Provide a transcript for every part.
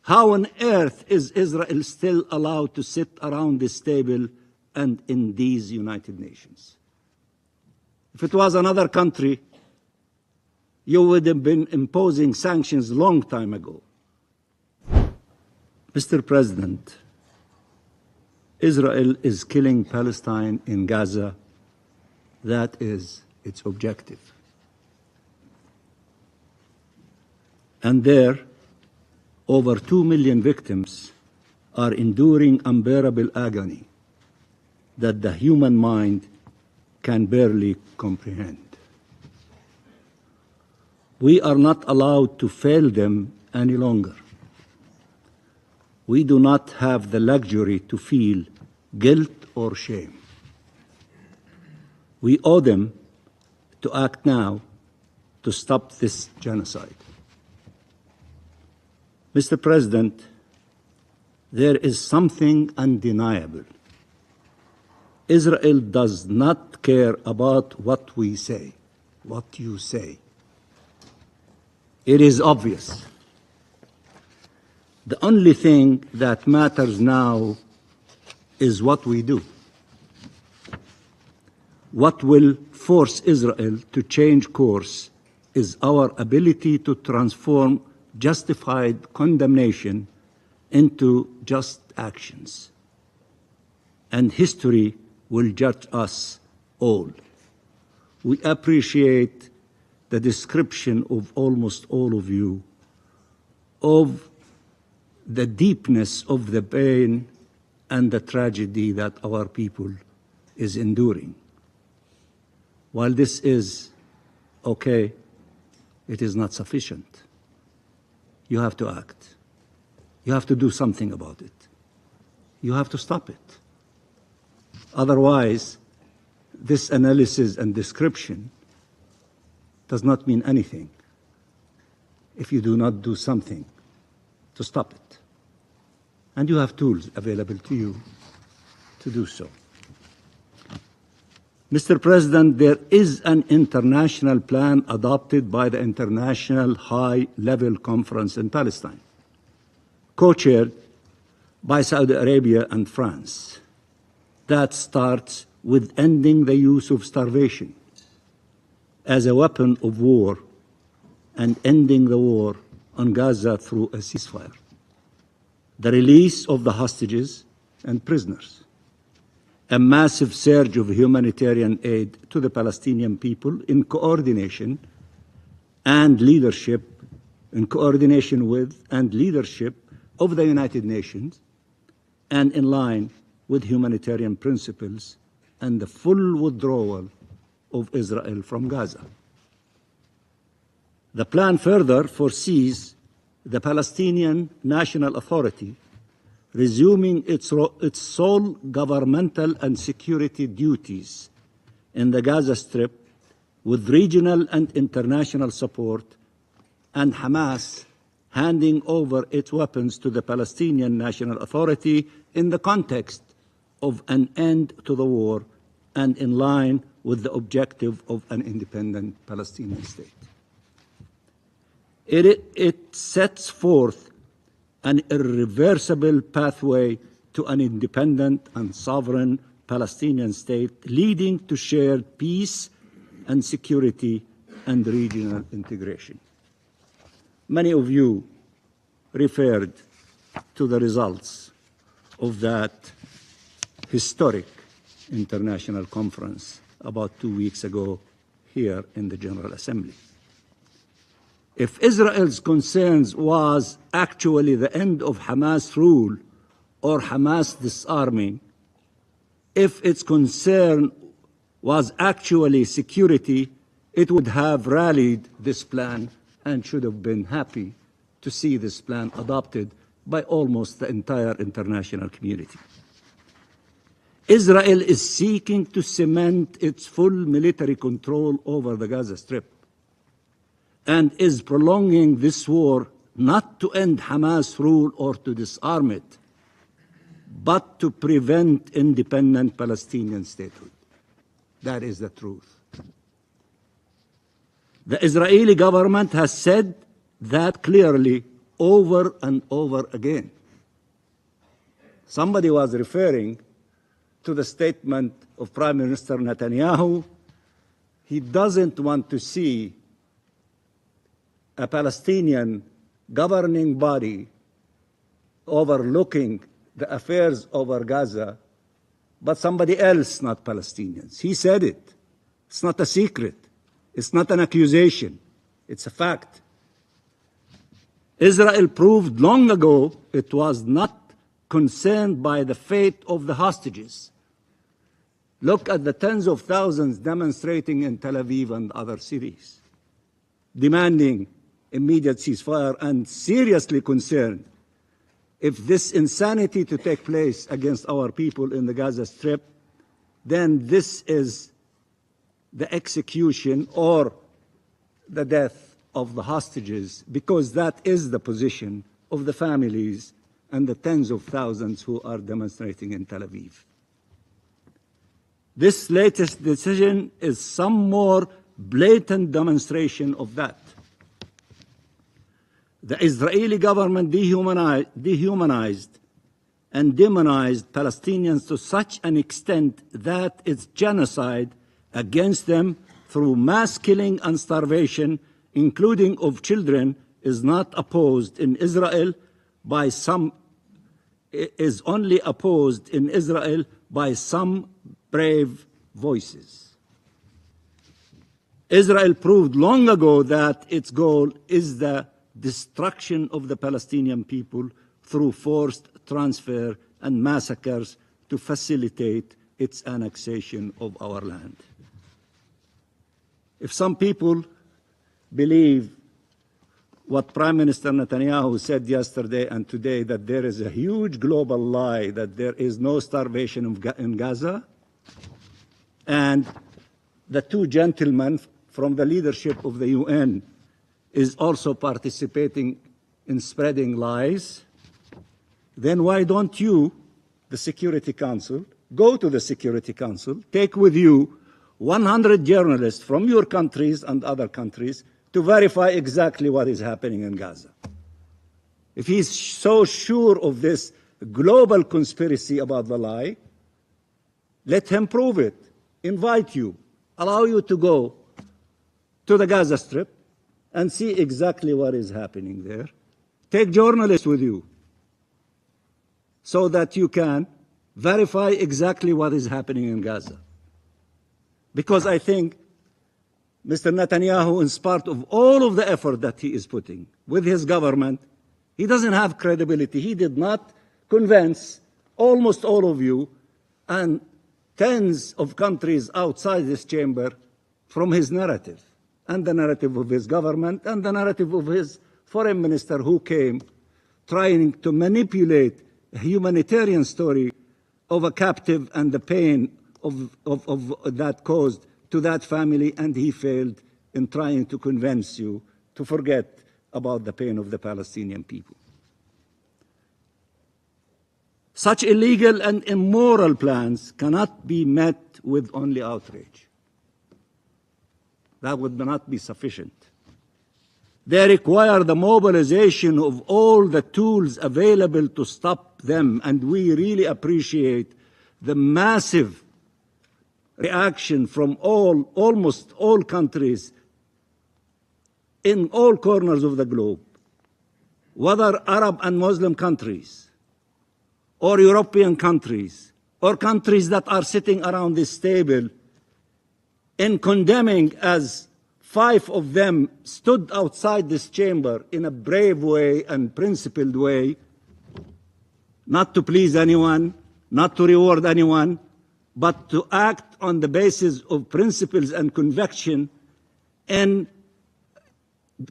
How on earth is Israel still allowed to sit around this table and in these United Nations? If it was another country, you would have been imposing sanctions a long time ago. Mr. President, Israel is killing Palestine in Gaza. That is its objective. And there, over 2 million victims are enduring unbearable agony that the human mind can barely comprehend. We are not allowed to fail them any longer. We do not have the luxury to feel guilt or shame. We owe them to act now to stop this genocide. Mr. President, there is something undeniable. Israel does not care about what we say, what you say. It is obvious. The only thing that matters now is what we do. What will force Israel to change course is our ability to transform justified condemnation into just actions. And history will judge us all. We appreciate the description of almost all of you of the deepness of the pain and the tragedy that our people is enduring. While this is okay, it is not sufficient. You have to act. You have to do something about it. You have to stop it. Otherwise, this analysis and description does not mean anything if you do not do something to stop it. And you have tools available to you to do so. Mr. President, there is an international plan adopted by the International High-Level Conference in Palestine, co-chaired by Saudi Arabia and France, that starts with ending the use of starvation as a weapon of war and ending the war on Gaza through a ceasefire, the release of the hostages and prisoners, a massive surge of humanitarian aid to the Palestinian people in coordination and leadership, in coordination with and leadership of the United Nations, and in line with humanitarian principles and the full withdrawal of Israel from Gaza. The plan further foresees the Palestinian National Authority resuming its sole governmental and security duties in the Gaza Strip with regional and international support, and Hamas handing over its weapons to the Palestinian National Authority in the context of an end to the war and in line with the objective of an independent Palestinian state. It sets forth an irreversible pathway to an independent and sovereign Palestinian state leading to shared peace and security and regional integration. Many of you referred to the results of that historic international conference about 2 weeks ago here in the General Assembly. If Israel's concerns was actually the end of Hamas rule or Hamas disarming, if its concern was actually security, it would have rallied this plan and should have been happy to see this plan adopted by almost the entire international community. Israel is seeking to cement its full military control over the Gaza Strip and is prolonging this war not to end Hamas rule or to disarm it, but to prevent independent Palestinian statehood. That is the truth. The Israeli government has said that clearly over and over again. Somebody was referring to the statement of Prime Minister Netanyahu. He doesn't want to see a Palestinian governing body overlooking the affairs over Gaza, but somebody else, not Palestinians. He said it. It's not a secret. It's not an accusation. It's a fact. Israel proved long ago it was not concerned by the fate of the hostages. Look at the tens of thousands demonstrating in Tel Aviv and other cities, demanding immediate ceasefire and seriously concerned if this insanity to take place against our people in the Gaza Strip, then this is the execution or the death of the hostages, because that is the position of the families and the tens of thousands who are demonstrating in Tel Aviv. This latest decision is some more blatant demonstration of that. The Israeli government dehumanized and demonized Palestinians to such an extent that its genocide against them through mass killing and starvation, including of children, is not opposed in Israel by some, is only opposed in Israel by some brave voices. Israel proved long ago that its goal is the destruction of the Palestinian people through forced transfer and massacres to facilitate its annexation of our land. If some people believe what Prime Minister Netanyahu said yesterday and today, that there is a huge global lie, that there is no starvation in Gaza, and the two gentlemen from the leadership of the UN is also participating in spreading lies, then why don't you, the Security Council, go to the Security Council, take with you 100 journalists from your countries and other countries to verify exactly what is happening in Gaza. If he's so sure of this global conspiracy about the lie, let him prove it, invite you, allow you to go to the Gaza Strip and see exactly what is happening there. Take journalists with you so that you can verify exactly what is happening in Gaza. Because I think Mr. Netanyahu, in spite of all of the effort that he is putting with his government, he doesn't have credibility. He did not convince almost all of you and tens of countries outside this chamber from his narrative, and the narrative of his government, and the narrative of his foreign minister, who came trying to manipulate a humanitarian story of a captive and the pain of that caused to that family, and he failed in trying to convince you to forget about the pain of the Palestinian people. Such illegal and immoral plans cannot be met with only outrage. That would not be sufficient. They require the mobilization of all the tools available to stop them, and we really appreciate the massive reaction from almost all countries in all corners of the globe, whether Arab and Muslim countries, or European countries, or countries that are sitting around this table, in condemning, as 5 of them stood outside this chamber in a brave way and principled way, not to please anyone, not to reward anyone, but to act on the basis of principles and conviction in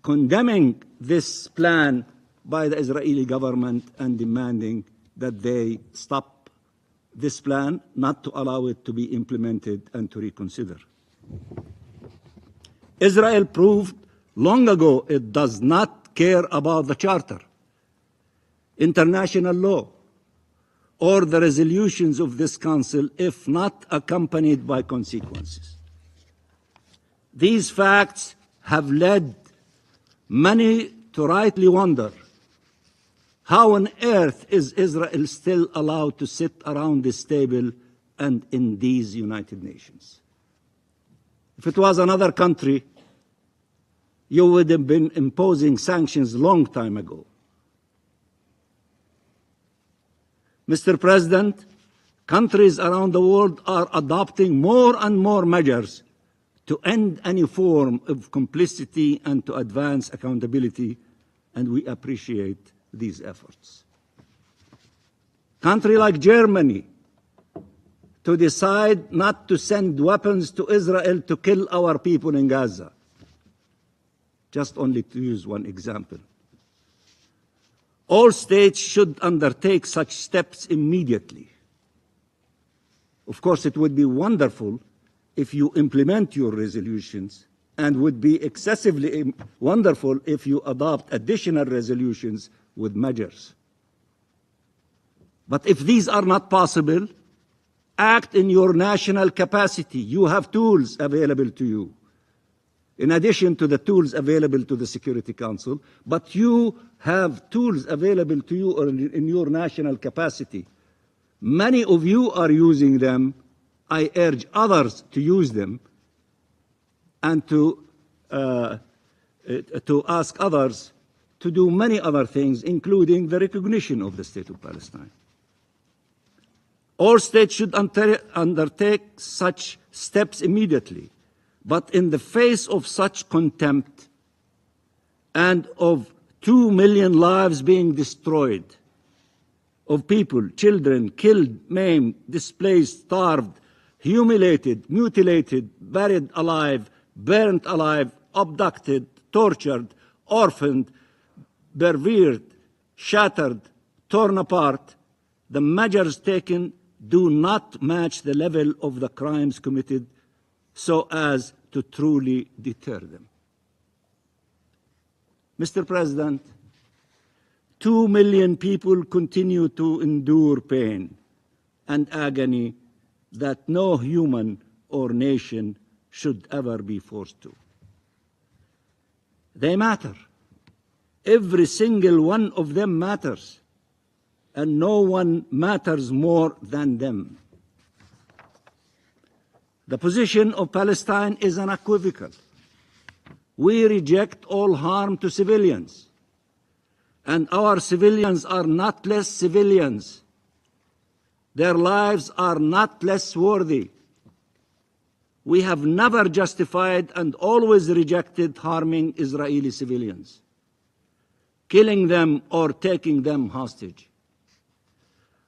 condemning this plan by the Israeli government and demanding that they stop this plan, not to allow it to be implemented and to reconsider. Israel proved long ago it does not care about the Charter, international law, or the resolutions of this Council if not accompanied by consequences. These facts have led many to rightly wonder How on earth is Israel still allowed to sit around this table and in these United Nations? If it was another country, you would have been imposing sanctions a long time ago. Mr. President, countries around the world are adopting more and more measures to end any form of complicity and to advance accountability, and we appreciate these efforts. Country like Germany to decide not to send weapons to Israel to kill our people in Gaza. Just only to use one example. All states should undertake such steps immediately. Of course, it would be wonderful if you implement your resolutions, and would be excessively wonderful if you adopt additional resolutions with measures. But if these are not possible, act in your national capacity. You have tools available to you, in addition to the tools available to the Security Council, but you have tools available to you in your national capacity. Many of you are using them. I urge others to use them, and to ask others to do many other things, including the recognition of the State of Palestine. All states should undertake such steps immediately. But in the face of such contempt and of 2 million lives being destroyed, of people, children, killed, maimed, displaced, starved, humiliated, mutilated, buried alive, burnt alive, abducted, tortured, orphaned, bereaved, shattered, torn apart, the measures taken do not match the level of the crimes committed so as to truly deter them. Mr. President, 2 million people continue to endure pain and agony that no human or nation should ever be forced to. They matter. Every single one of them matters, and no one matters more than them. The position of Palestine is unequivocal. We reject all harm to civilians, and our civilians are not less civilians. Their lives are not less worthy. We have never justified and always rejected harming Israeli civilians, killing them or taking them hostage.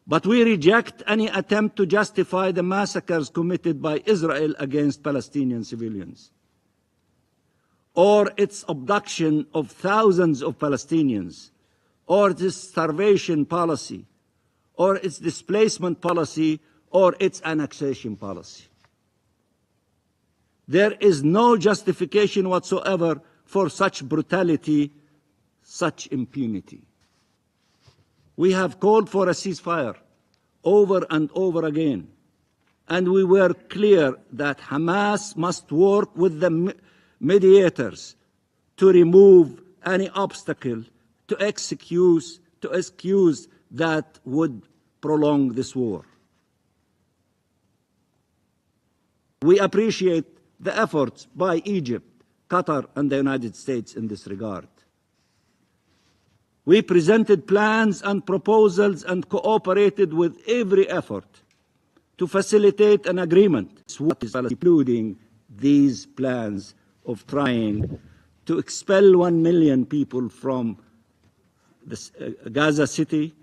But we reject any attempt to justify the massacres committed by Israel against Palestinian civilians, or its abduction of thousands of Palestinians, or its starvation policy, or its displacement policy, or its annexation policy. There is no justification whatsoever for such brutality, such impunity. We have called for a ceasefire over and over again, and we were clear that Hamas must work with the mediators to remove any obstacle to excuse that would prolong this war. We appreciate the efforts by Egypt, Qatar, and the United States in this regard. We presented plans and proposals and cooperated with every effort to facilitate an agreement, including these plans of trying to expel 1 million people from Gaza City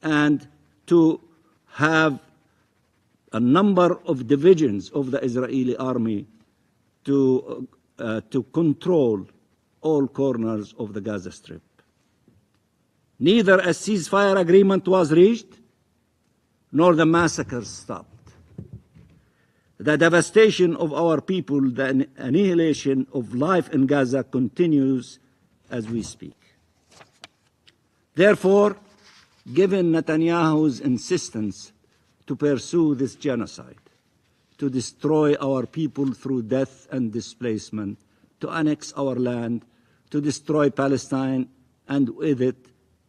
and to have a number of divisions of the Israeli army to control all corners of the Gaza Strip. Neither a ceasefire agreement was reached, nor the massacres stopped. The devastation of our people, the annihilation of life in Gaza continues as we speak. Therefore, given Netanyahu's insistence to pursue this genocide, to destroy our people through death and displacement, to annex our land, to destroy Palestine, and with it,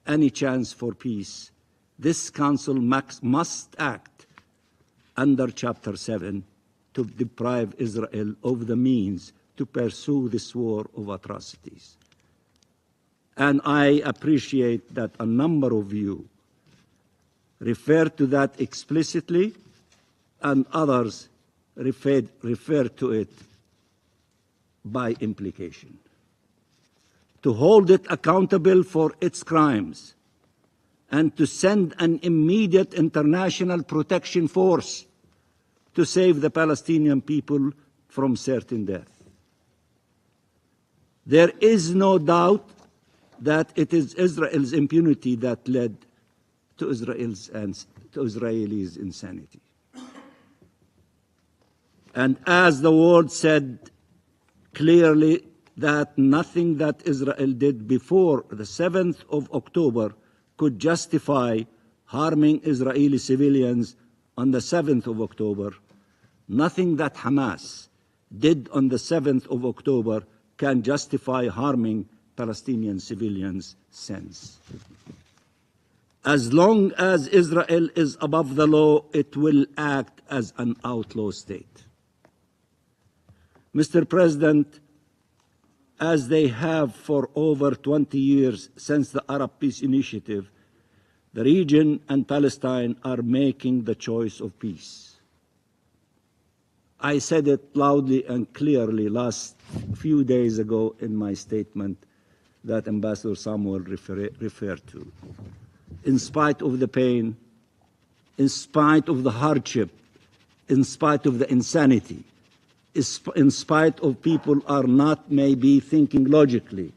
any chance for peace, this Council must act under Chapter 7 to deprive Israel of the means to pursue this war of atrocities. And I appreciate that a number of you refer to that explicitly, and others refer to it by implication. To hold it accountable for its crimes and to send an immediate international protection force to save the Palestinian people from certain death. There is no doubt that it is Israel's impunity that led to Israelis' insanity. And as the world said clearly that nothing that Israel did before the 7th of October could justify harming Israeli civilians on the 7th of October, nothing that Hamas did on the 7th of October can justify harming Palestinian civilians since. As long as Israel is above the law, it will act as an outlaw state. Mr. President, as they have for over 20 years since the Arab Peace Initiative, the region and Palestine are making the choice of peace. I said it loudly and clearly last few days ago in my statement that Ambassador Samuel referred to. In spite of the pain, in spite of the hardship, in spite of the insanity, in spite of people are not maybe thinking logically,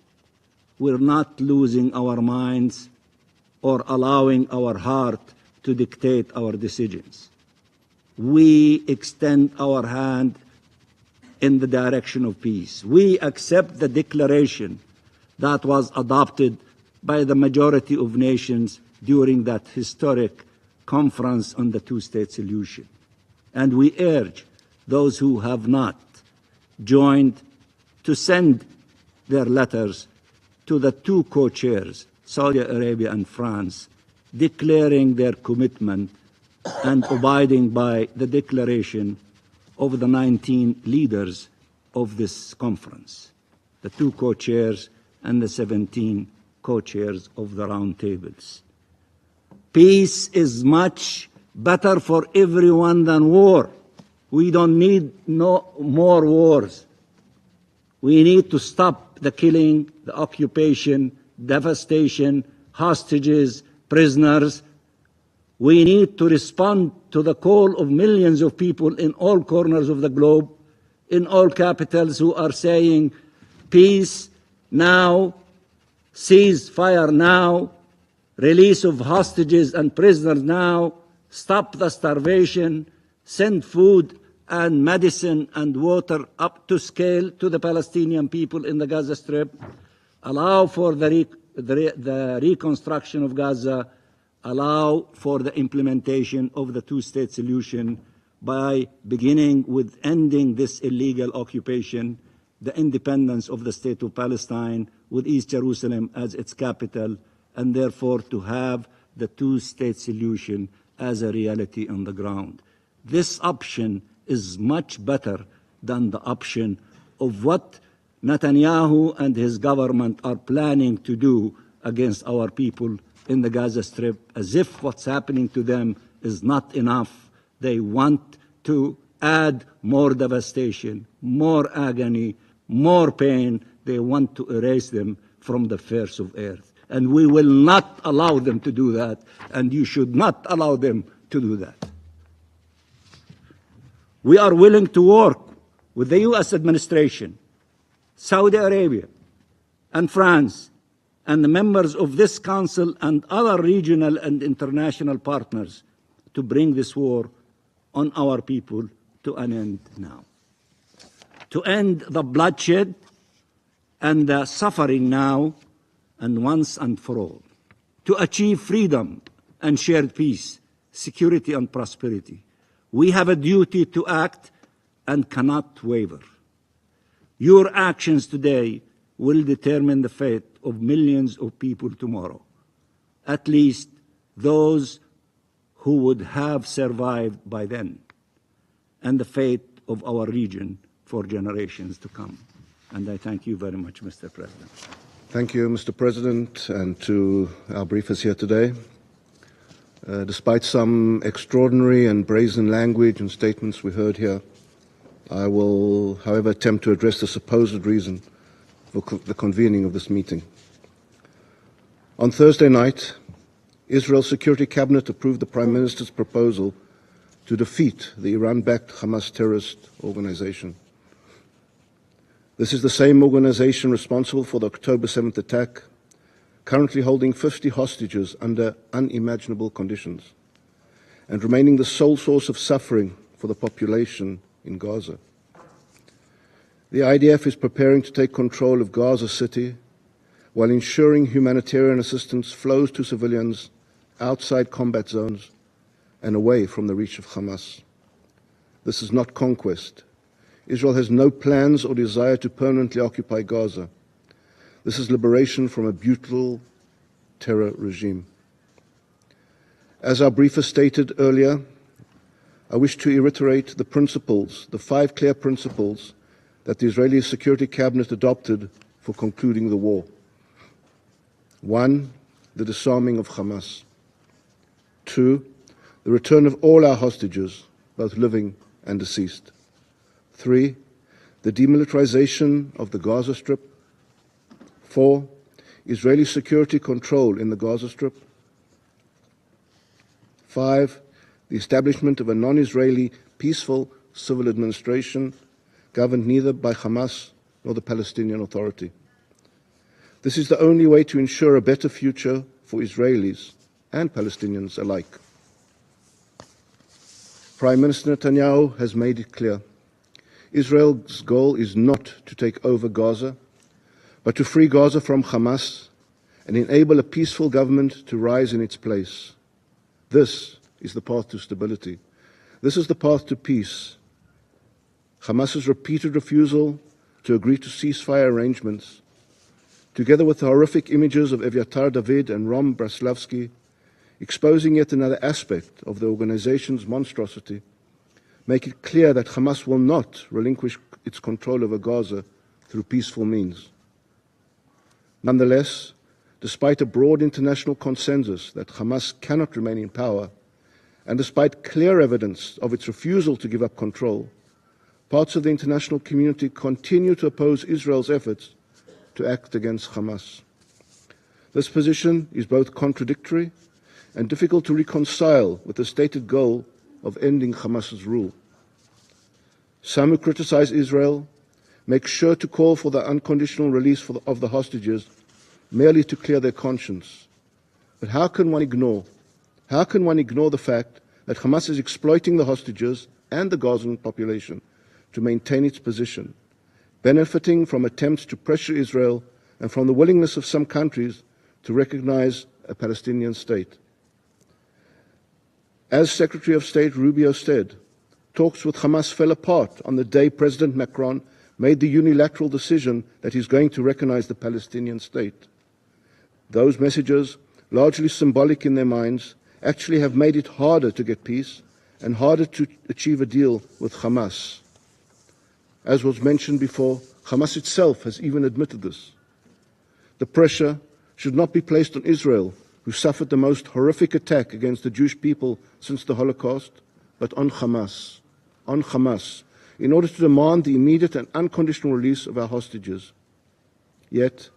we're not losing our minds or allowing our heart to dictate our decisions. We extend our hand in the direction of peace. We accept the declaration that was adopted by the majority of nations during that historic conference on the two-state solution. And we urge those who have not joined to send their letters to the two co-chairs, Saudi Arabia and France, declaring their commitment and abiding by the declaration of the 19 leaders of this conference, the two co-chairs and the 17 co-chairs of the round tables. Peace is much better for everyone than war. We don't need no more wars. We need to stop the killing, the occupation, devastation, hostages, prisoners. We need to respond to the call of millions of people in all corners of the globe, in all capitals, who are saying, peace now, ceasefire now, release of hostages and prisoners now, stop the starvation, send food and medicine and water up to scale to the Palestinian people in the Gaza Strip, allow for the reconstruction of Gaza, allow for the implementation of the two-state solution by beginning with ending this illegal occupation, the independence of the state of Palestine with East Jerusalem as its capital, and therefore to have the two-state solution as a reality on the ground. This option is much better than the option of what Netanyahu and his government are planning to do against our people in the Gaza Strip, as if what's happening to them is not enough. They want to add more devastation, more agony, more pain. They want to erase them from the face of earth. And we will not allow them to do that, and you should not allow them to do that. We are willing to work with the U.S. administration, Saudi Arabia, and France, and the members of this Council and other regional and international partners to bring this war on our people to an end now. To end the bloodshed and the suffering now and once and for all. To achieve freedom and shared peace, security and prosperity. We have a duty to act and cannot waver. Your actions today will determine the fate of millions of people tomorrow. at least those who would have survived by then, and the fate of our region for generations to come. And I thank you very much, Mr. President. Thank you, Mr. President, and to our briefers here today. Despite some extraordinary and brazen language and statements we heard here, I will, however, attempt to address the supposed reason for the convening of this meeting. On Thursday night, Israel's Security Cabinet approved the Prime Minister's proposal to defeat the Iran-backed Hamas terrorist organization. This is the same organization responsible for the October 7th attack, currently holding 50 hostages under unimaginable conditions and remaining the sole source of suffering for the population in Gaza. The IDF is preparing to take control of Gaza City while ensuring humanitarian assistance flows to civilians outside combat zones and away from the reach of Hamas. This is not conquest. Israel has no plans or desire to permanently occupy Gaza. This is liberation from a brutal terror regime. As our briefer stated earlier, I wish to reiterate the principles, the 5 clear principles that the Israeli Security Cabinet adopted for concluding the war. 1, the disarming of Hamas. 2, the return of all our hostages, both living and deceased. 3, the demilitarization of the Gaza Strip. 4, Israeli security control in the Gaza Strip. 5, the establishment of a non-Israeli peaceful civil administration governed neither by Hamas nor the Palestinian Authority. This is the only way to ensure a better future for Israelis and Palestinians alike. Prime Minister Netanyahu has made it clear. Israel's goal is not to take over Gaza, but to free Gaza from Hamas and enable a peaceful government to rise in its place. This is the path to stability. This is the path to peace. Hamas's repeated refusal to agree to ceasefire arrangements, together with the horrific images of Eviatar David and Rom Braslavsky, exposing yet another aspect of the organization's monstrosity, make it clear that Hamas will not relinquish its control over Gaza through peaceful means. Nonetheless, despite a broad international consensus that Hamas cannot remain in power, and despite clear evidence of its refusal to give up control, parts of the international community continue to oppose Israel's efforts to act against Hamas. This position is both contradictory and difficult to reconcile with the stated goal of ending Hamas's rule. Some who criticize Israel make sure to call for the unconditional release of the hostages merely to clear their conscience. But how can one ignore the fact that Hamas is exploiting the hostages and the Gazan population to maintain its position, benefiting from attempts to pressure Israel and from the willingness of some countries to recognize a Palestinian state? As Secretary of State Rubio said, talks with Hamas fell apart on the day President Macron made the unilateral decision that he's going to recognize the Palestinian state. Those messages, largely symbolic in their minds, actually have made it harder to get peace and harder to achieve a deal with Hamas. As was mentioned before, Hamas itself has even admitted this. The pressure should not be placed on Israel, who suffered the most horrific attack against the Jewish people since the Holocaust, but on Hamas, in order to demand the immediate and unconditional release of our hostages. Yet,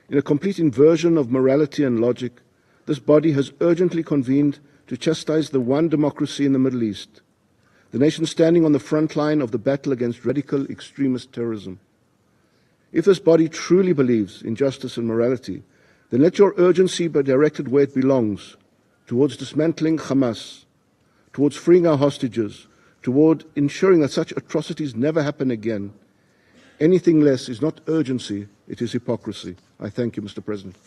in a complete inversion of morality and logic, this body has urgently convened to chastise the one democracy in the Middle East, the nation standing on the front line of the battle against radical extremist terrorism. If this body truly believes in justice and morality, then let your urgency be directed where it belongs, towards dismantling Hamas, towards freeing our hostages, toward ensuring that such atrocities never happen again. Anything less is not urgency, it is hypocrisy. I thank you, Mr. President.